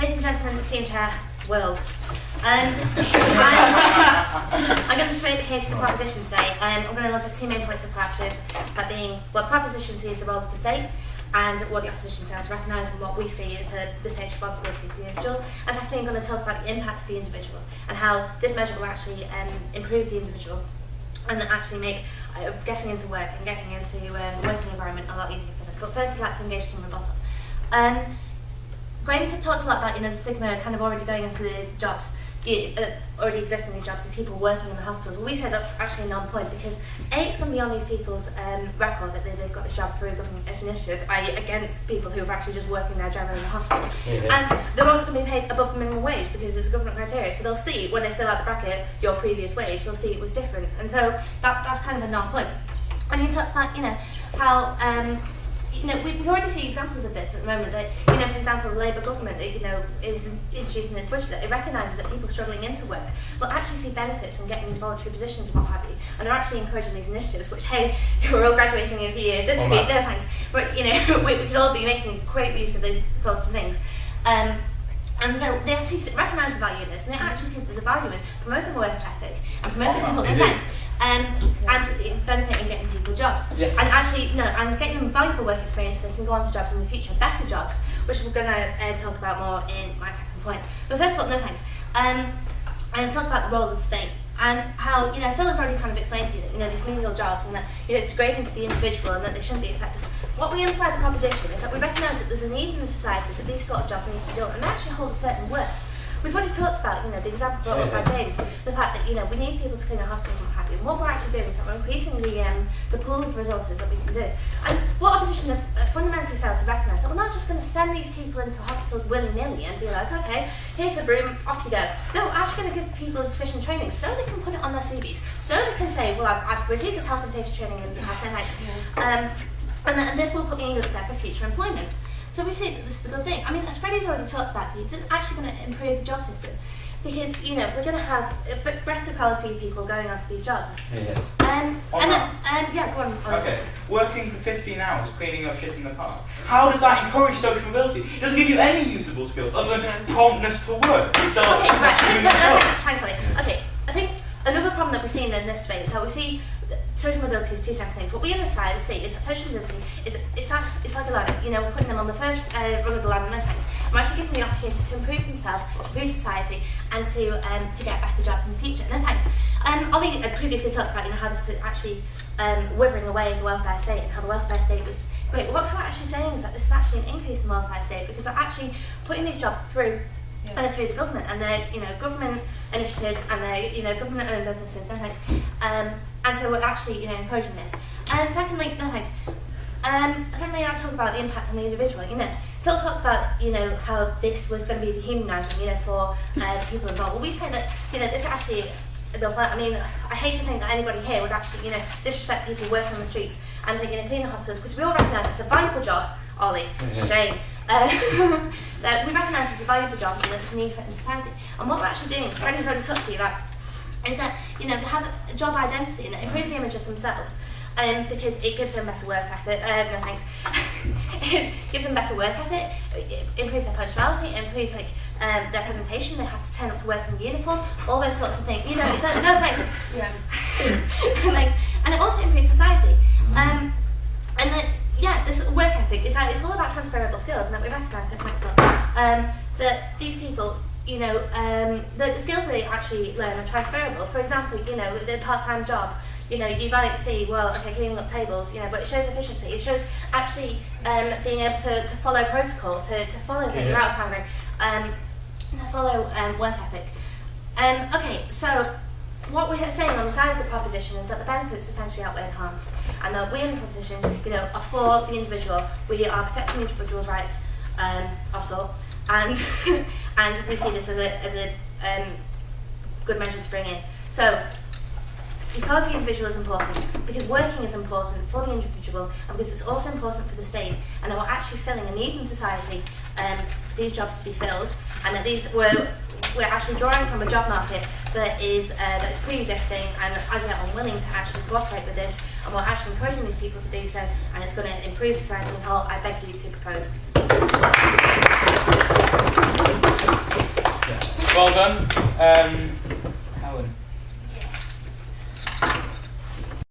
Ladies and gentlemen, esteemed chair, world. I'm going to state the case for the proposition today. I'm going to look at two main points of clash, that being what the proposition sees the role of the state and what the opposition fails to recognise and what we see as the state's responsibility to the individual. And secondly, I'm going to talk about the impact of the individual and how this measure will actually improve the individual and actually make getting into work and getting into working environment a lot easier for them. But first, I'd like to engage some rebuttal. Graham's talked a lot about the stigma kind of already going into the jobs, already exist in these jobs of people working in the hospitals. Well, we say that's actually a non-point because A, it's going to be on these people's record that they've got this job through a government initiative, i.e. against people who are actually just working their job in the hospital. And they're also going to be paid above the minimum wage because it's a government criteria. So they'll see, when they fill out the bracket, your previous wage, they'll see it was different. And so that's kind of a non-point. And you talked about, how we already see examples of this at the moment. That for example, the Labour government, is introducing this budget that it recognises that people struggling into work will actually see benefits in getting these voluntary positions and what have you, and they're actually encouraging these initiatives. Which, hey, we're all graduating in a few years. This could be no thanks. But we could all be making great use of these sorts of things. And so they actually recognise the value in this, and they actually see that there's a value in promoting work ethic and promoting people defence. And benefiting getting people jobs. Yes. And actually, and getting them valuable work experience so they can go on to jobs in the future, better jobs, which we're going to talk about more in my second point. But first of all, no thanks. And talk about the role of the state and how, Phil has already kind of explained to you that, these menial jobs and that, it's degrading to the individual and that they shouldn't be expected. What we inside the proposition is that we recognise that there's a need in the society that these sort of jobs need to be done and they actually hold a certain worth. We've already talked about, the example brought up by James, the fact that, we need people to clean our hospitals and what have you. And what we're actually doing is that we're increasing the pool of resources that we can do. And what opposition have fundamentally failed to recognise that we're not just going to send these people into the hospitals willy-nilly and be like, okay, here's a broom, off you go. No, we're actually going to give people sufficient training so they can put it on their CVs, so they can say, well, I've received this health and safety training in the past 10 nights. And this will put me in good stead for future employment. So we think that this is a good thing. I mean, as Freddie's already talked about, it's actually going to improve the job system because, we're going to have better quality of people going onto these jobs. Go on. Okay, working for 15 hours, cleaning up shit in the park. How does that encourage social mobility? It doesn't give you any usable skills other than promptness to work. Thanks, Lee. Okay, I think another problem that we're seeing in this debate is how we see social mobility is two separate things. What we on the side see is that social mobility it's like a ladder. We're putting them on the first rung of the ladder, no thanks. We're actually giving them the opportunity to improve themselves, to improve society, and to get better jobs in the future. No thanks. Ollie previously talked about how this is actually withering away the welfare state and how the welfare state was great. What we're actually saying is that this is actually an increase in the welfare state because we're actually putting these jobs through the government and their government initiatives and their government-owned businesses. No thanks. And so we're actually encouraging this. And secondly, no thanks. Secondly, I'll talk about the impact on the individual. Phil talks about how this was going to be dehumanising for people involved. Well, we say that this actually. I mean, I hate to think that anybody here would actually disrespect people working on the streets and clean the hospitals because we all recognise it's a valuable job. Ollie, shame. That we recognise it's a valuable job and that it's a need for it in society. And what we're actually doing, as Freddie's already touched on you about, is that they have a job identity and it improves the image of themselves because it gives them better work ethic. No thanks. It gives them better work ethic. It improves their punctuality. It improves their presentation. They have to turn up to work in uniform. All those sorts of things. No thanks. And it also improves society. This work ethic is that it's all about transferable skills, and that we recognise that quite well. That these people. The skills that they actually learn are transferable. For example, the part-time job, you might see, well, okay, cleaning up tables, but it shows efficiency. It shows actually being able to follow protocol, to follow that you're out time, to follow work ethic. Okay, so what we're saying on the side of the proposition is that the benefits essentially outweigh the harms, and that we in the proposition, are for the individual. We are protecting the individual's rights of sort. And we see this as a good measure to bring in. So, because the individual is important, because working is important for the individual, and because it's also important for the state, and that we're actually filling a need in society for these jobs to be filled, and that we're actually drawing from a job market that is pre-existing and as yet unwilling to actually cooperate with this, and we're actually encouraging these people to do so, and it's going to improve society as a whole. I beg you to propose. Well done.